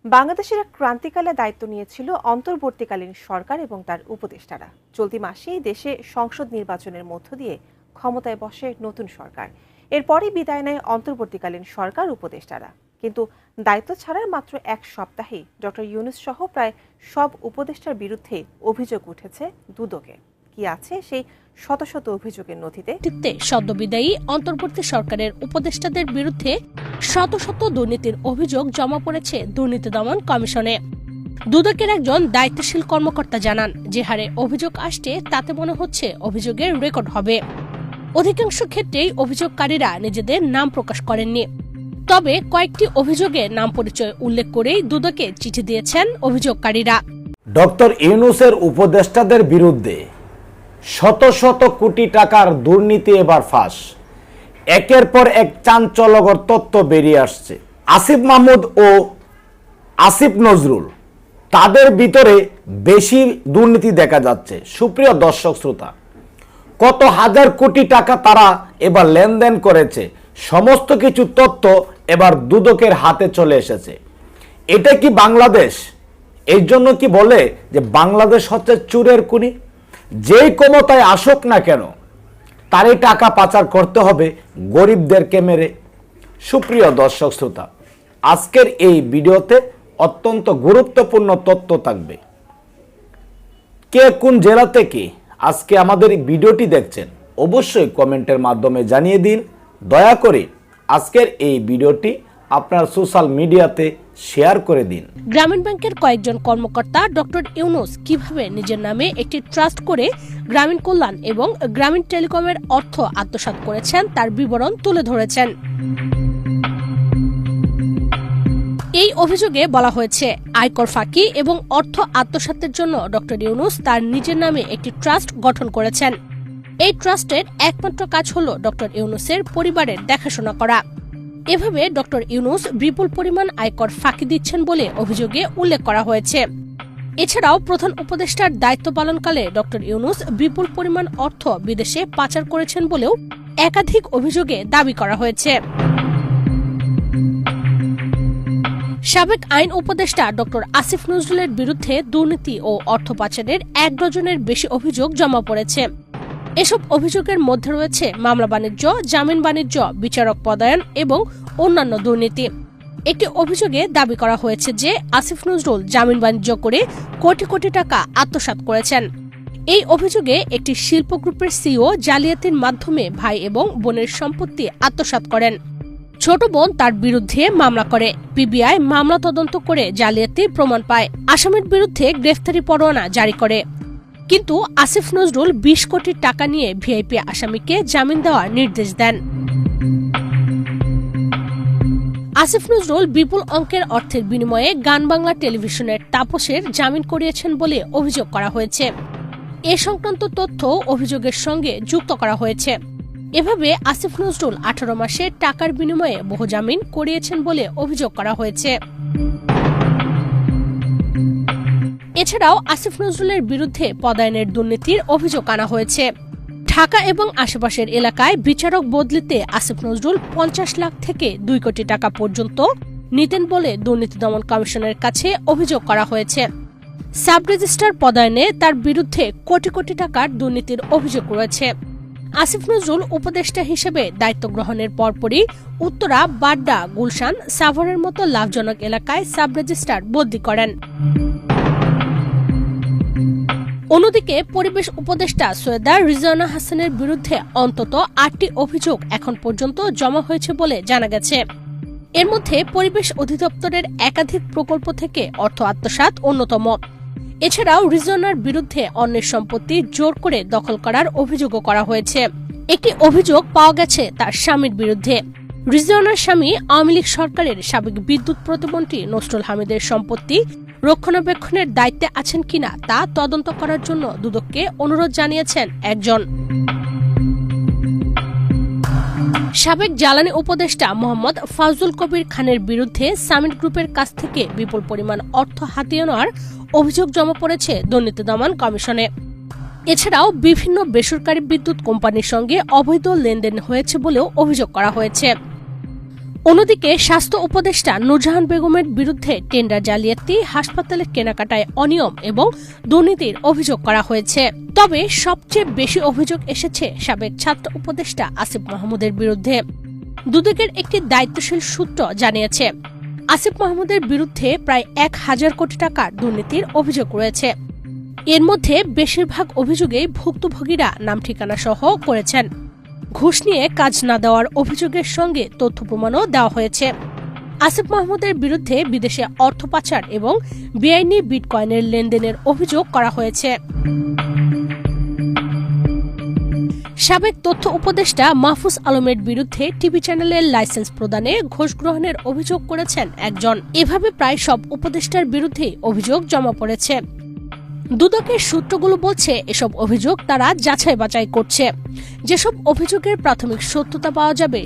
বাংলাদেশের এক ক্রান্তিকালে দায়িত্ব নিয়েছিল অন্তর্বর্তীকালীন সরকার এবং তার উপদেষ্টারা। চলতি মাসেই দেশে সংসদ নির্বাচনের মধ্য দিয়ে ক্ষমতায় বসে নতুন সরকার। এরপরই বিদায় নেয় অন্তর্বর্তীকালীন সরকার উপদেষ্টারা। কিন্তু দায়িত্ব ছাড়ার মাত্র এক সপ্তাহেই ডক্টর ইউনূস সহ প্রায় সব উপদেষ্টার বিরুদ্ধে অভিযোগ উঠেছে দুদকে। কি আছে সেই শত শত অভিযোগের নথিতে? সদ্যবিদায়ী অন্তর্বর্তী সরকারের উপদেষ্টাদের বিরুদ্ধে শত শত দুর্নীতির অভিযোগ জমা পড়েছে দুর্নীতি দমন কমিশনে। দুদকের একজন দায়িত্বশীল কর্মকর্তা জানান, যে হারে অভিযোগ আসছে তাতে মনে হচ্ছে অভিযোগের রেকর্ড হবে। অধিকাংশ ক্ষেত্রেই অভিযোগকারীরা নিজেদের নাম প্রকাশ করেননি, তবে কয়েকটি অভিযোগে নাম পরিচয় উল্লেখ করেই দুদকে চিঠি দিয়েছেন অভিযোগকারীরা। ডক্টর ইউনূসের উপদেষ্টাদের বিরুদ্ধে শত শত কোটি টাকার দুর্নীতি এবার ফাঁস। একের পর এক চাঞ্চল্যকর তথ্য বেরিয়ে আসছে। আসিফ মাহমুদ ও আসিফ নজরুল, তাদের ভিতরে বেশি দুর্নীতি দেখা যাচ্ছে। সুপ্রিয় দর্শক শ্রোতা, কত হাজার কোটি টাকা তারা এবার লেনদেন করেছে, সমস্ত কিছু তথ্য এবার দুদকের হাতে চলে এসেছে। এটা কি বাংলাদেশ? এই জন্য কি বলে যে বাংলাদেশ হচ্ছে চুরের কুনি? যেই ক্ষমতায় আসুক না কেন, তারই টাকা পাচার করতে হবে গরিবদেরকে মেরে। সুপ্রিয় দর্শক শ্রোতা, আজকের এই ভিডিওতে অত্যন্ত গুরুত্বপূর্ণ তথ্য থাকবে। কে কোন জেলা থেকে আজকে আমাদের ভিডিওটি দেখছেন অবশ্যই কমেন্টের মাধ্যমে জানিয়ে দিন। দয়া করে আজকের এই ভিডিওটি আপনার সোশ্যাল মিডিয়াতে শেয়ার করে দিন। গ্রামীণ ব্যাংকের কয়েকজন কর্মকর্তা ডক্টর ইউনূস কিভাবে নিজের নামে একটি ট্রাস্ট করে গ্রামীণ কল্যাণ এবং গ্রামীণ টেলিকমের অর্থ আত্মসাৎ করেছেন তার বিবরণ তুলে ধরেছেন। এই অভিযোগে বলা হয়েছে, আয়কর ফাঁকি এবং অর্থ আত্মসাতের জন্য ডক্টর ইউনূস তার নিজের নামে একটি ট্রাস্ট গঠন করেছেন। এই ট্রাস্টের একমাত্র কাজ হল ডক্টর ইউনূসের পরিবারের দেখাশোনা করা। এভাবে ডক্টর ইউনূস বিপুল পরিমাণ আয়কর ফাঁকি দিচ্ছেন বলে অভিযোগে উল্লেখ করা হয়েছে। এছাড়াও প্রধান উপদেষ্টার দায়িত্ব পালনকালে ডক্টর ইউনূস বিপুল পরিমাণ অর্থ বিদেশে পাচার করেছেন বলেও একাধিক অভিযোগে দাবি করা হয়েছে। সাবেক আইন উপদেষ্টা ডক্টর আসিফ নজরুলের বিরুদ্ধে দুর্নীতি ও অর্থ পাচারের 1 ডজনের বেশি অভিযোগ জমা পড়েছে। এসব অভিযোগের মধ্যে রয়েছে মামলা বাণিজ্য, জামিন বাণিজ্য, বিচারক পদায়ন এবং অন্যান্য দুর্নীতি। একটি অভিযোগে দাবি করা হয়েছে যে আসিফ নজরুল জামিন বাণিজ্য করে কোটি কোটি টাকা আত্মসাৎ করেছেন। এই অভিযোগে একটি শিল্প গ্রুপের সিইও জালিয়াতির মাধ্যমে ভাই এবং বোনের সম্পত্তি আত্মসাৎ করেন। ছোট বোন তার বিরুদ্ধে মামলা করে। পিবিআই মামলা তদন্ত করে জালিয়াতির প্রমাণ পায়, আসামির বিরুদ্ধে গ্রেফতারি পরোয়ানা জারি করে। কিন্তু আসিফ নজরুল 20 কোটি টাকা নিয়ে ভিআইপি আসামিকে জামিন দেওয়ার নির্দেশ দেন। আসিফ নজরুল বিপুল অঙ্কের অর্থের বিনিময়ে গান বাংলা টেলিভিশনের তাপসের জামিন করিয়েছেন বলে অভিযোগ করা হয়েছে। এ সংক্রান্ত তথ্য অভিযোগের সঙ্গে যুক্ত করা হয়েছে। এভাবে আসিফ নজরুল 18 মাসে টাকার বিনিময়ে বহু জামিন করিয়েছেন বলে অভিযোগ করা হয়েছে। এছাড়াও আসিফ নজরুলের বিরুদ্ধে পদায়নের দুর্নীতির অভিযোগ আনা হয়েছে। ঢাকা এবং আশেপাশের এলাকায় বিচারক বদলিতে আসিফ নজরুল 50 লাখ থেকে 2 কোটি টাকা পর্যন্ত নিতেন বলে দুর্নীতি দমন কমিশনের কাছে অভিযোগ করা হয়েছে। সাব রেজিস্ট্রার পদায়নে তার বিরুদ্ধে কোটি কোটি টাকার দুর্নীতির অভিযোগ রয়েছে। আসিফ নজরুল উপদেষ্টা হিসেবে দায়িত্ব গ্রহণের পরপরই উত্তরা, বাড্ডা, গুলশান, সাভারের মতো লাভজনক এলাকায় সাব রেজিস্ট্রার বদলি করেন। অন্যদিকে পরিবেশ উপদেষ্টা সৈয়দা রিজওয়ানা হাসানের বিরুদ্ধে অন্তত 8টি অভিযোগ এখন পর্যন্ত জমা হয়েছে বলে জানা গেছে। এর মধ্যে পরিবেশ অধিদপ্তরের একাধিক প্রকল্প থেকে অর্থ আত্মসাৎ অন্যতম। এছাড়াও রিজওয়ানার বিরুদ্ধে অন্যের সম্পত্তি জোর করে দখল করার অভিযোগও করা হয়েছে। একটি অভিযোগ পাওয়া গেছে তার স্বামীর বিরুদ্ধে। রিজওয়ানার স্বামী আওয়ামী লীগ সরকারের সাবেক বিদ্যুৎ প্রতিমন্ত্রী নসরুল হামিদের সম্পত্তি রক্ষণাবেক্ষণের দায়িত্বে আছেন কিনা তা তদন্ত করার জন্য দুদককে অনুরোধ জানিয়েছেন একজন। সাবেক জ্বালানি উপদেষ্টা মোহাম্মদ ফাউজুল কবির খানের বিরুদ্ধে সামিট গ্রুপের কাছ থেকে বিপুল পরিমাণ অর্থ হাতিয়ে নেওয়ার অভিযোগ জমা পড়েছে দুর্নীতি দমন কমিশনে। এছাড়াও বিভিন্ন বেসরকারি বিদ্যুৎ কোম্পানির সঙ্গে অবৈধ লেনদেন হয়েছে বলেও অভিযোগ করা হয়েছে। অন্যদিকে স্বাস্থ্য উপদেষ্টা নূরজাহান বেগমের বিরুদ্ধে টেন্ডার জালিয়াতি, হাসপাতালে কেনাকাটায় অনিয়ম এবং দুর্নীতির অভিযোগ করা হয়েছে। তবে সবচেয়ে বেশি অভিযোগ এসেছে সাবেক ছাত্র উপদেষ্টা আসিফ মাহমুদের বিরুদ্ধে। দুদকের একটি দায়িত্বশীল সূত্র জানিয়েছে, আসিফ মাহমুদের বিরুদ্ধে প্রায় ১,০০০ কোটি টাকার দুর্নীতির অভিযোগ রয়েছে। এর মধ্যে বেশিরভাগ অভিযোগেই ভুক্তভোগীরা নাম ঠিকানা সহ করেছেন। ঘুষ নিয়ে কাজ না দেওয়ার অভিযোগের সঙ্গে তথ্য প্রমাণও দেওয়া হয়েছে। আসিফ মাহমুদের বিরুদ্ধে বিদেশে অর্থ পাচার এবং বেআইনি বিটকয়েনের লেনদেনের অভিযোগ করা হয়েছে। সাবেক তথ্য উপদেষ্টা মাহফুজ আলমের বিরুদ্ধে টিভি চ্যানেলের লাইসেন্স প্রদানে ঘুষ গ্রহণের অভিযোগ করেছেন একজন। এভাবে প্রায় সব উপদেষ্টার বিরুদ্ধে অভিযোগ জমা পড়েছে। দুদকের সূত্রগুলো বলছে, এসব অভিযোগ তারা যাচাই বাছাই করছে। যেসব অভিযোগের প্রাথমিক সত্যতা পাওয়া যাবে